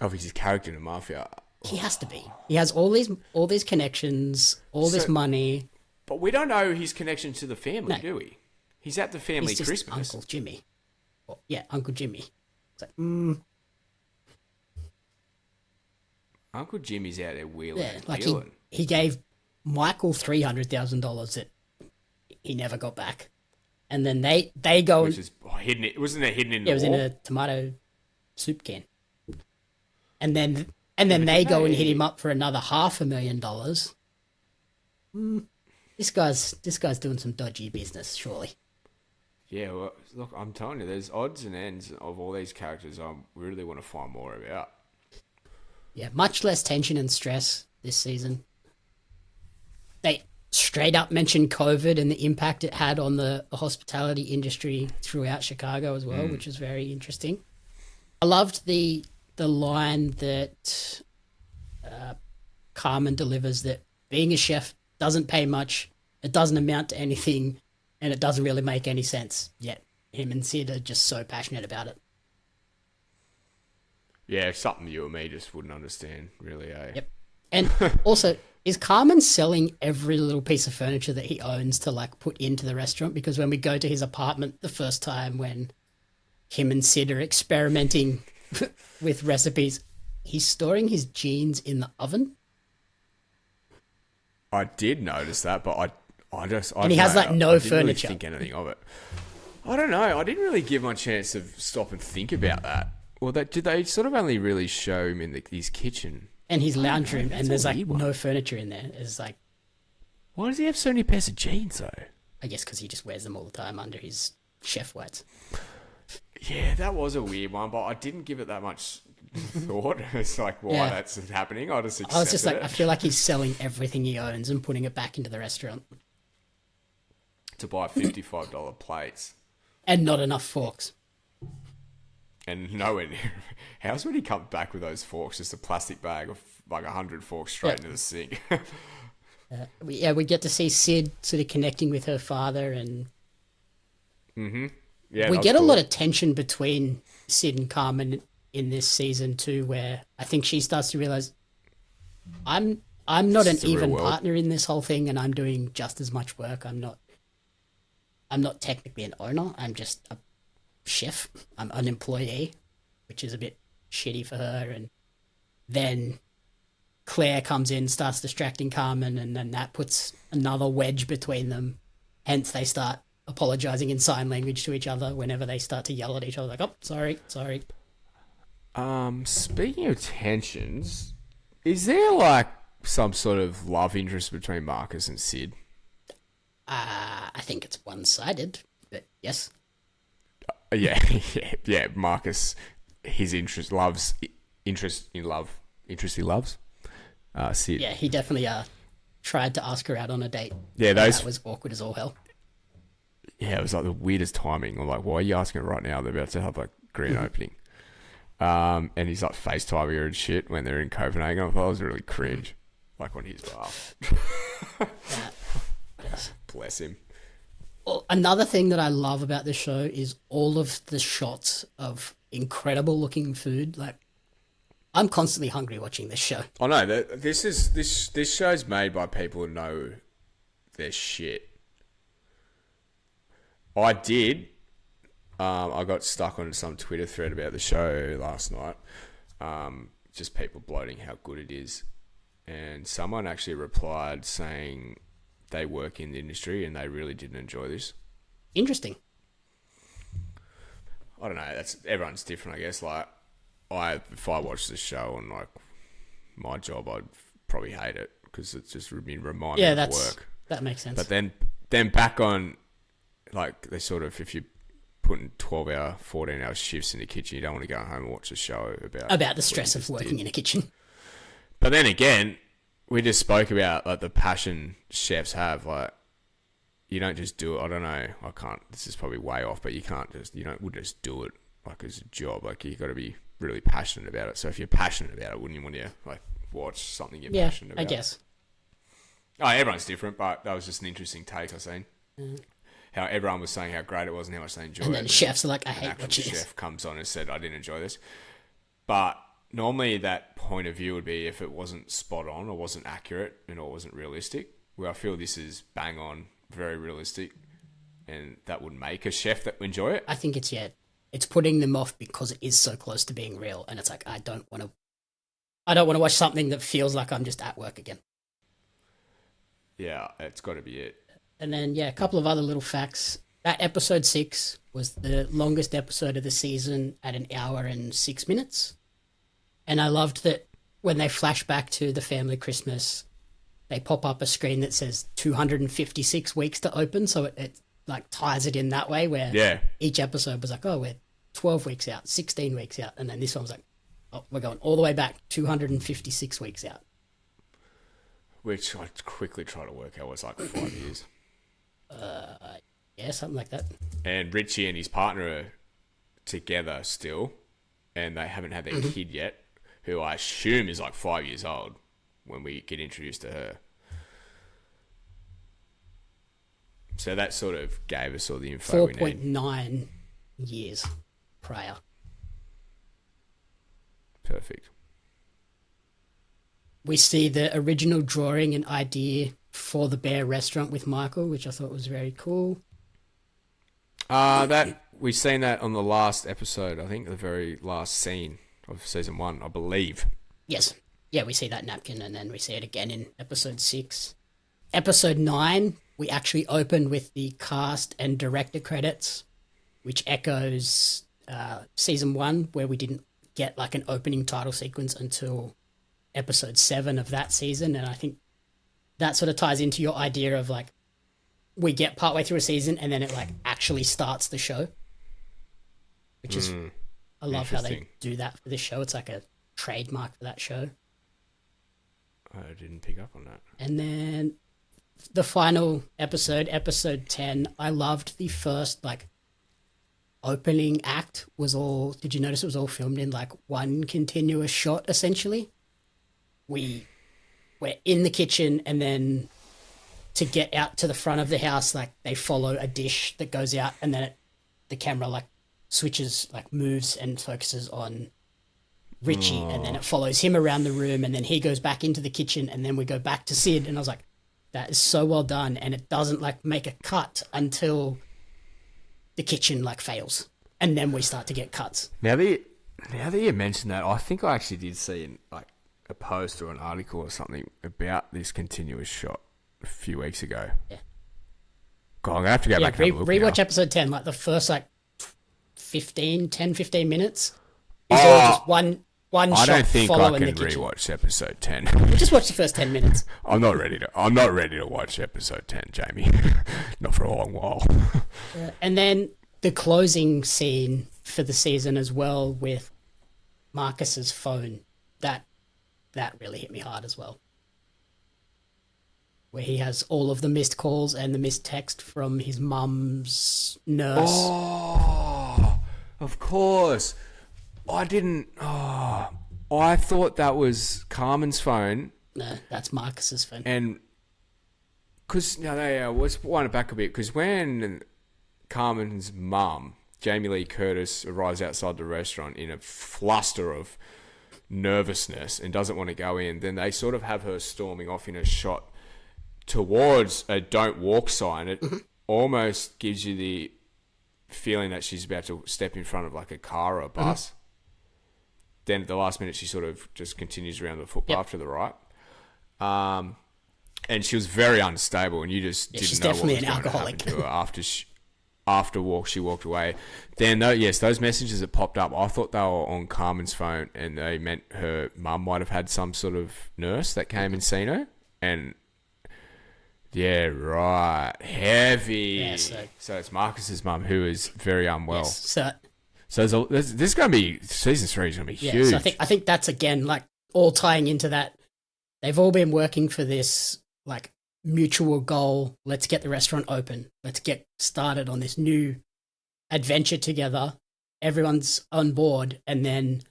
Speaker 2: Oh, he's his character in the Mafia.
Speaker 1: He has to be. He has all these connections, this money.
Speaker 2: But we don't know his connection to the family, do we? He's at the family
Speaker 1: He's just
Speaker 2: Christmas.
Speaker 1: Uncle Jimmy. Uncle Jimmy. It's like,
Speaker 2: Uncle Jimmy's out there wheeling and
Speaker 1: like
Speaker 2: dealing.
Speaker 1: he gave Michael $300,000 that he never got back, and then they go.
Speaker 2: Which is hidden. Wasn't it hidden in the
Speaker 1: it was in a tomato soup can, and then they go and hit him up for another $500,000. This guy's doing some dodgy business, surely.
Speaker 2: Yeah, well, look, I'm telling you, there's odds and ends of all these characters I really want to find more about. Yeah,
Speaker 1: much less tension and stress this season. straight up mentioned COVID and the impact it had on the hospitality industry throughout Chicago as well, which was very interesting. I loved the line that Carmen delivers, that being a chef doesn't pay much, it doesn't amount to anything, and it doesn't really make any sense. Yet him and Sid are just so passionate about it.
Speaker 2: Yeah, something you or me just wouldn't understand, really, eh?
Speaker 1: Yep. And also, is Carmen selling every little piece of furniture that he owns to like put into the restaurant? Because when we go to his apartment the first time when him and Sid are experimenting with recipes, he's storing his jeans in the oven.
Speaker 2: I did notice that, but I
Speaker 1: he has like no
Speaker 2: I didn't really
Speaker 1: furniture.
Speaker 2: think anything of it. I don't know. I didn't really give him a chance to stop and think about that. Well, did they sort of only really show him in his kitchen
Speaker 1: and his lounge room, and there's like
Speaker 2: weird one.
Speaker 1: no furniture in there. It's like,
Speaker 2: why does he have so many pairs of jeans though?
Speaker 1: I guess because he just wears them all the time under his chef whites.
Speaker 2: Yeah, that was a weird one, but I didn't give it that much thought. It's like why that's happening. I was just like,
Speaker 1: I feel like he's selling everything he owns and putting it back into the restaurant
Speaker 2: to buy $55 plates
Speaker 1: and not enough forks.
Speaker 2: And nowhere near. How's when he comes back with those forks? Just a plastic bag of like 100 forks straight into the sink.
Speaker 1: We get to see Sid sort of connecting with her father, and we get a lot of tension between Sid and Carmen in this season too, where I think she starts to realize I'm not an even partner in this whole thing, and I'm doing just as much work. I'm not technically an owner. I'm just a chef. I'm an employee, which is a bit shitty for her. And then Claire comes in, starts distracting Carmen, and then that puts another wedge between them. Hence, they start apologizing in sign language to each other whenever they start to yell at each other, like, "Oh, sorry."
Speaker 2: Speaking of tensions, is there like some sort of love interest between Marcus and Sid?
Speaker 1: I think it's one-sided, but yes.
Speaker 2: Yeah. Marcus, his interest he loves. Sid.
Speaker 1: Yeah, he definitely tried to ask her out on a date.
Speaker 2: Yeah,
Speaker 1: that was awkward as all hell.
Speaker 2: Yeah, it was like the weirdest timing. I'm like, why are you asking her right now? They're about to have like grand opening. And he's like FaceTiming her and shit when they're in Copenhagen. I thought it was really cringe, like on his behalf. Bless him.
Speaker 1: Well, another thing that I love about this show is all of the shots of incredible looking food. Like, I'm constantly hungry watching this show.
Speaker 2: I know that this show's made by people who know their shit. I did. I got stuck on some Twitter thread about the show last night. Just people bloating how good it is, and someone actually replied saying they work in the industry and they really didn't enjoy this.
Speaker 1: Interesting.
Speaker 2: I don't know. Everyone's different, I guess. Like, if I watched this show on like my job, I'd probably hate it because it's just reminding me of work.
Speaker 1: That makes sense.
Speaker 2: But then back on, like, they sort of, if you're putting 12-hour, 14-hour shifts in the kitchen, you don't want to go home and watch a show about
Speaker 1: the stress of working in a kitchen.
Speaker 2: But then again, we just spoke about like the passion chefs have. Like, you don't just do it. I don't know. I can't. This is probably way off, but you can't just. You would just do it like as a job. Like, you got to be really passionate about it. So if you're passionate about it, wouldn't you want to like watch something you're passionate about?
Speaker 1: I guess.
Speaker 2: Oh, everyone's different, but that was just an interesting take I seen. How everyone was saying how great it was and how much they enjoyed it.
Speaker 1: And then chefs are like, I hate watching
Speaker 2: this.
Speaker 1: this.
Speaker 2: Chef comes on and said, I didn't enjoy this. But normally that point of view would be if it wasn't spot on or wasn't accurate and or wasn't realistic. Where I feel this is bang on, very realistic, and that would make a chef that would enjoy it.
Speaker 1: I think it's putting them off because it is so close to being real, and it's like I don't want to watch something that feels like I'm just at work again.
Speaker 2: Yeah, it's got to be it.
Speaker 1: And then, a couple of other little facts. That episode 6 was the longest episode of the season at 1 hour and 6 minutes. And I loved that when they flash back to the family Christmas, they pop up a screen that says 256 weeks to open. So it like ties it in that way where each episode was like, oh, we're 12 weeks out, 16 weeks out. And then this one was like, oh, we're going all the way back 256 weeks out.
Speaker 2: which I quickly try to work out was like 5 years.
Speaker 1: Yeah, something like that.
Speaker 2: And Richie and his partner are together still, and they haven't had their kid yet, who I assume is like 5 years old when we get introduced to her. So that sort of gave us all the info we need.
Speaker 1: 4.9 years prior.
Speaker 2: Perfect.
Speaker 1: We see the original drawing and idea for the Bear restaurant with Michael, which I thought was very cool.
Speaker 2: That we've seen that on the last episode, I think the very last scene of season 1, I believe.
Speaker 1: Yes. Yeah, we see that napkin, and then we see it again in episode 6. Episode 9, we actually open with the cast and director credits, which echoes season 1, where we didn't get like an opening title sequence until episode 7 of that season. And I think that sort of ties into your idea of like, we get partway through a season and then it like actually starts the show, which is, I love how they do that for this show. It's like a trademark for that show.
Speaker 2: I didn't pick up on that.
Speaker 1: And then the final episode, episode 10, I loved the first like opening act was all, did you notice it was all filmed in like one continuous shot essentially? We're in the kitchen, and then to get out to the front of the house, like they follow a dish that goes out, and then the camera like switches, like moves and focuses on Richie, and then it follows him around the room, and then he goes back into the kitchen, and then we go back to Sid, and I was like, that is so well done, and it doesn't like make a cut until the kitchen like fails, and then we start to get cuts.
Speaker 2: Now that you mentioned that, I think I actually did see like a post or an article or something about this continuous shot a few weeks ago.
Speaker 1: Yeah.
Speaker 2: God, I'm going to have to go back and have a look
Speaker 1: rewatch
Speaker 2: now.
Speaker 1: episode 10, like the first like 15 minutes is all just one
Speaker 2: I
Speaker 1: shot
Speaker 2: don't think I
Speaker 1: following
Speaker 2: can
Speaker 1: the kitchen.
Speaker 2: rewatch episode 10.
Speaker 1: We'll just watch the first 10 minutes.
Speaker 2: I'm not ready to watch episode 10, Jamie. Not for a long while.
Speaker 1: And then the closing scene for the season as well with Marcus's phone, that really hit me hard as well. Where he has all of the missed calls and the missed text from his mum's nurse.
Speaker 2: Oh, of course. I thought that was Carmen's phone.
Speaker 1: No, that's Marcus's phone.
Speaker 2: And because let's wind it back a bit, because when Carmen's mum, Jamie Lee Curtis, arrives outside the restaurant in a fluster of nervousness and doesn't want to go in, then they sort of have her storming off in a shot towards a don't walk sign. It almost gives you the feeling that she's about to step in front of like a car or a bus. Then at the last minute, she sort of just continues around the footpath to the right. And she was very unstable, and you just didn't know what was going to happen to her after she walked away. Then, those messages that popped up, I thought they were on Carmen's phone, and they meant her mum might have had some sort of nurse that came and seen her. And yeah, right, heavy. Yeah, so it's Marcus's mum who is very unwell.
Speaker 1: Yes,
Speaker 2: so this is going to be, season 3 is going to be huge.
Speaker 1: So I think that's again like all tying into that. They've all been working for this like mutual goal. Let's get the restaurant open. Let's get started on this new adventure together. Everyone's on board, and then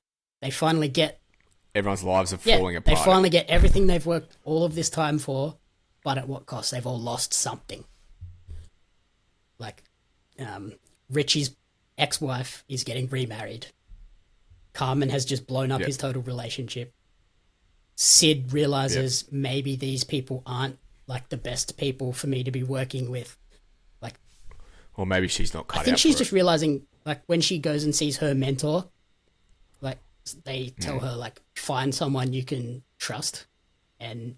Speaker 1: they finally get...
Speaker 2: Everyone's lives are falling apart.
Speaker 1: They finally get everything they've worked all of this time for, but at what cost? They've all lost something. Like, Richie's ex-wife is getting remarried. Carmen has just blown up his total relationship. Sid realizes maybe these people aren't like the best people for me to be working with. Like,
Speaker 2: or maybe she's not cut out.
Speaker 1: I think she's
Speaker 2: for
Speaker 1: just realizing, like, when she goes and sees her mentor, like, they tell her, like, find someone you can trust. And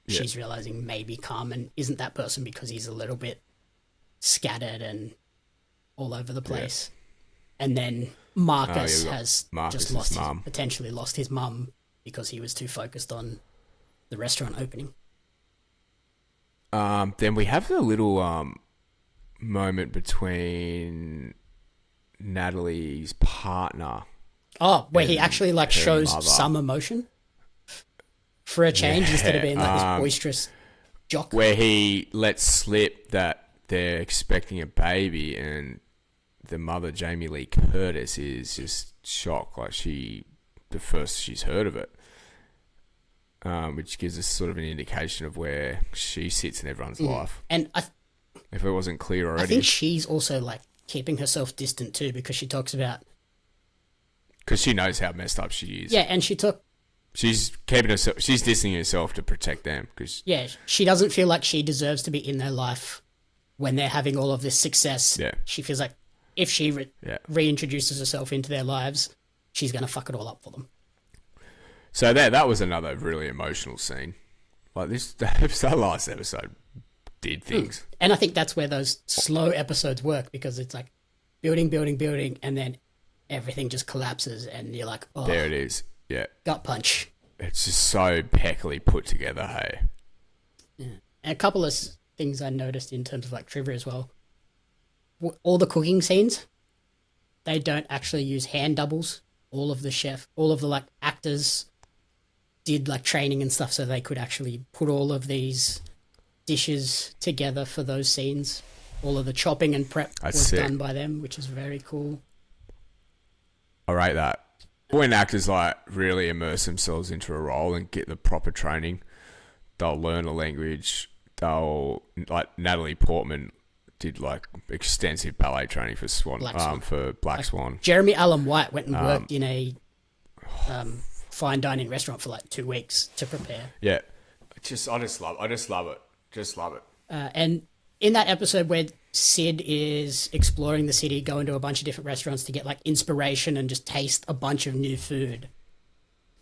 Speaker 1: she's realizing maybe Carmen isn't that person because he's a little bit scattered and all over the place. And then Marcus has potentially lost his mum because he was too focused on the restaurant opening.
Speaker 2: Then we have the little moment between Natalie's partner.
Speaker 1: Oh, where he actually like shows some emotion for a change instead of being like this
Speaker 2: Yeah,
Speaker 1: boisterous jock.
Speaker 2: where he lets slip that they're expecting a baby, and the mother, Jamie Lee Curtis, is just shocked. Like the first she's heard of it, which gives us sort of an indication of where she sits in everyone's life.
Speaker 1: And
Speaker 2: If it wasn't clear already,
Speaker 1: I think she's also like keeping herself distant too, because she talks about,
Speaker 2: because she knows how messed up she is.
Speaker 1: yeah, and
Speaker 2: She's keeping herself. She's distancing herself to protect them.
Speaker 1: Yeah, she doesn't feel like she deserves to be in their life when they're having all of this success.
Speaker 2: Yeah.
Speaker 1: She feels like if she reintroduces herself into their lives, she's going to fuck it all up for them.
Speaker 2: So that was another really emotional scene. Like that last episode did things.
Speaker 1: And I think that's where those slow episodes work, because it's like building, and then everything just collapses and you're like, oh,
Speaker 2: There it is. Yeah.
Speaker 1: gut punch.
Speaker 2: It's just so impeccably put together, hey?
Speaker 1: Yeah. And a couple of things I noticed in terms of like trivia as well. All the cooking scenes, they don't actually use hand doubles. All of the like actors did like training and stuff so they could actually put all of these dishes together for those scenes. All of the chopping and prep was done by them, which is very cool.
Speaker 2: I rate that. When actors like really immerse themselves into a role and get the proper training, they'll learn a language. They'll, like Natalie Portman did like extensive ballet training for Black Swan.
Speaker 1: Jeremy Allen White went and worked in a fine dining restaurant for like 2 weeks to prepare.
Speaker 2: Yeah, I just love it. Just love it.
Speaker 1: And in that episode where Sid is exploring the city, going to a bunch of different restaurants to get like inspiration and just taste a bunch of new food,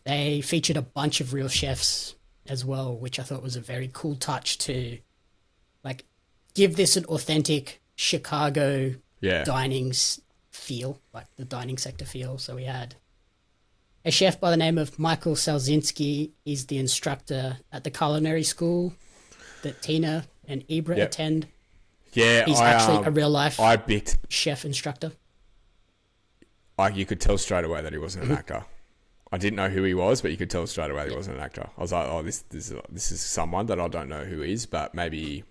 Speaker 1: they featured a bunch of real chefs as well, which I thought was a very cool touch to like give this an authentic Chicago dining feel, like the dining sector feel. So we had a chef by the name of Michael Salzinski. He's the instructor at the culinary school that Tina and Ibra attend.
Speaker 2: Yeah,
Speaker 1: he's actually a real life chef instructor.
Speaker 2: You could tell straight away that he wasn't an actor. I didn't know who he was, but you could tell straight away that he wasn't an actor. I was like, oh, this is someone that I don't know who is, but maybe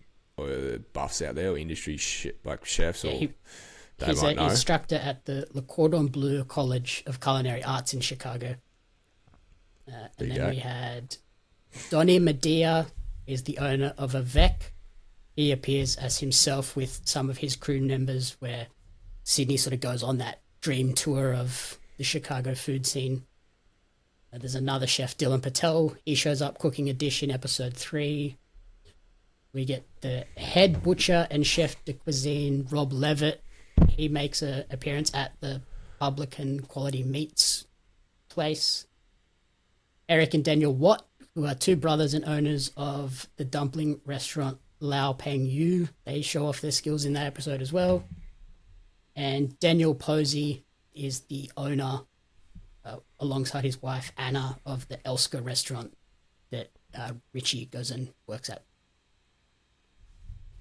Speaker 2: buffs out there or industry chefs or
Speaker 1: he's an instructor at the Le Cordon Bleu College of Culinary Arts in Chicago. And then we had Donnie Medea is the owner of Avec. He appears as himself with some of his crew members, where Sydney sort of goes on that dream tour of the Chicago food scene. There's another chef, Dylan Patel. He shows up cooking a dish in episode 3. We get the head butcher and chef de cuisine, Rob Levitt. He makes an appearance at the Publican Quality Meats place. Eric and Daniel Watt, who are two brothers and owners of the dumpling restaurant Lao Peng Yu. They show off their skills in that episode as well. And Daniel Posey is the owner, alongside his wife Anna, of the Elska restaurant that Richie goes and works at.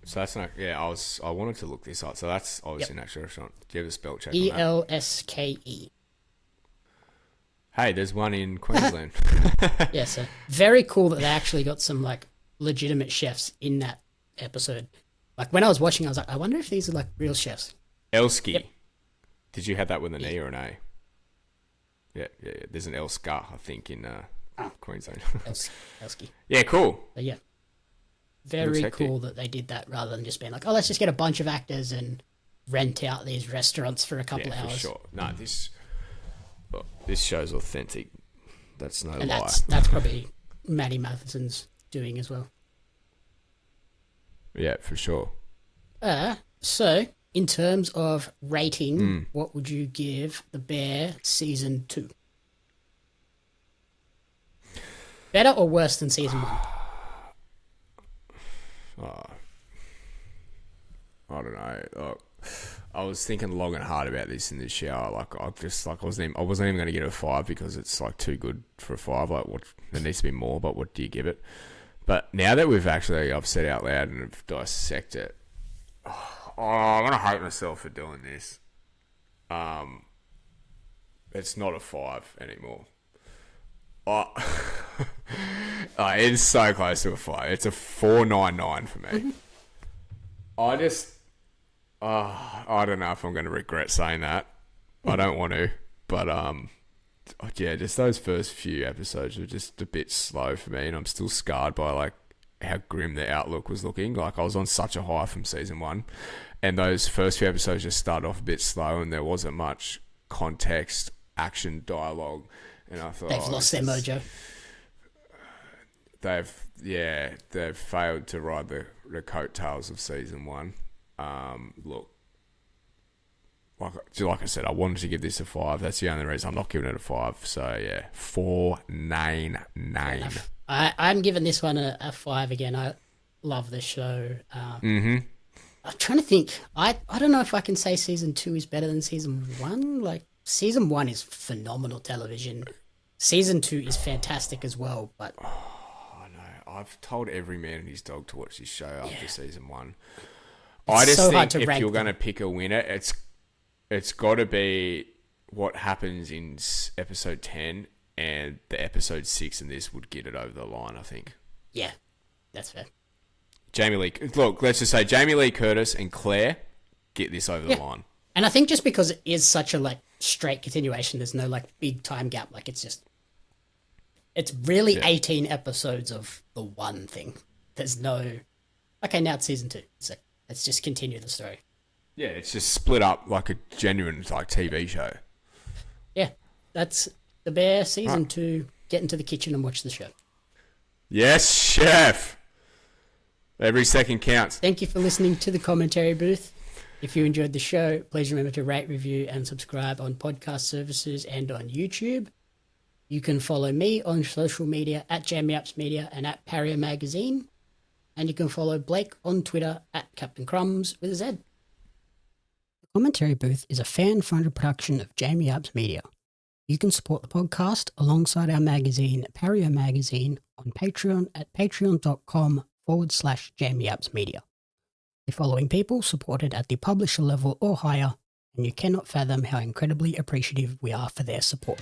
Speaker 2: So that's not. Yeah, I wanted to look this up. So that's obviously an actual restaurant. Do you have a spell check?
Speaker 1: ELSKE.
Speaker 2: Hey, there's one in Queensland.
Speaker 1: Yeah, so very cool that they actually got some like legitimate chefs in that episode. Like when I was watching, I was like, I wonder if these are like real chefs.
Speaker 2: Elski.
Speaker 1: Yep.
Speaker 2: Did you have that with an E or an A? Yeah. There's an Elska, I think, in Queensland.
Speaker 1: Elski.
Speaker 2: Yeah, cool.
Speaker 1: But yeah. Very cool that they did that rather than just being like, oh, let's just get a bunch of actors and rent out these restaurants for a couple hours.
Speaker 2: For sure. No, this show's authentic. That's no lie.
Speaker 1: That's probably Maddie Matheson's doing as well.
Speaker 2: Yeah, for sure.
Speaker 1: So, in terms of rating, what would you give The Bear Season 2? Better or worse than Season 1?
Speaker 2: I don't know. Look, I was thinking long and hard about this in the shower. Like, I wasn't even going to give it a 5 because it's like too good for a 5. Like, there needs to be more. But what do you give it? But now that I've said out loud and have dissected it, I'm gonna hate myself for doing this. It's not a 5 anymore. It's so close to a 5. It's a 4.99 for me.
Speaker 1: Mm-hmm.
Speaker 2: I don't know if I'm going to regret saying that. I don't want to, but yeah, just those first few episodes were just a bit slow for me, and I'm still scarred by like how grim the outlook was looking. Like I was on such a high from season 1, and those first few episodes just started off a bit slow, and there wasn't much context, action, dialogue, and I thought
Speaker 1: They've lost their mojo.
Speaker 2: They've failed to ride the coattails of season 1. Look, like I said, I wanted to give this a 5. That's the only reason I'm not giving it a 5. So yeah, 4.99.
Speaker 1: I'm giving this one a 5 again. I love the show. I'm trying to think. I don't know if I can say season 2 is better than season 1. Like season 1 is phenomenal television. Season 2 is fantastic as well. But
Speaker 2: I know I've told every man and his dog to watch this show after season 1.
Speaker 1: It's
Speaker 2: I just
Speaker 1: so hard
Speaker 2: think
Speaker 1: to
Speaker 2: if you're
Speaker 1: rank
Speaker 2: going to pick a winner, it's got to be what happens in episode 10, and the episode 6 in this would get it over the line, I think.
Speaker 1: yeah, that's fair.
Speaker 2: Jamie Lee, look, let's just say Jamie Lee Curtis and Claire get this over the line.
Speaker 1: And I think just because it is such a like straight continuation, there's no like big time gap. Like it's really 18 episodes of the one thing. There's no, okay, now it's season 2. So let's just continue the story.
Speaker 2: Yeah, it's just split up like a genuine like TV show.
Speaker 1: Yeah, that's the Bear season 2. Get into the kitchen and watch the show.
Speaker 2: Yes, chef. Every second counts.
Speaker 1: Thank you for listening to the commentary booth. If you enjoyed the show, please remember to rate, review, and subscribe on podcast services and on YouTube. You can follow me on social media at JamieUpsMedia and at Pario Magazine. And you can follow Blake on Twitter at Captain Crumbs with a Z. The Commentary Booth is a fan-funded production of Jamie Up's Media. You can support the podcast alongside our magazine, Pario Magazine, on Patreon at patreon.com/Jamie Up's Media. The following people supported at the publisher level or higher, and you cannot fathom how incredibly appreciative we are for their support.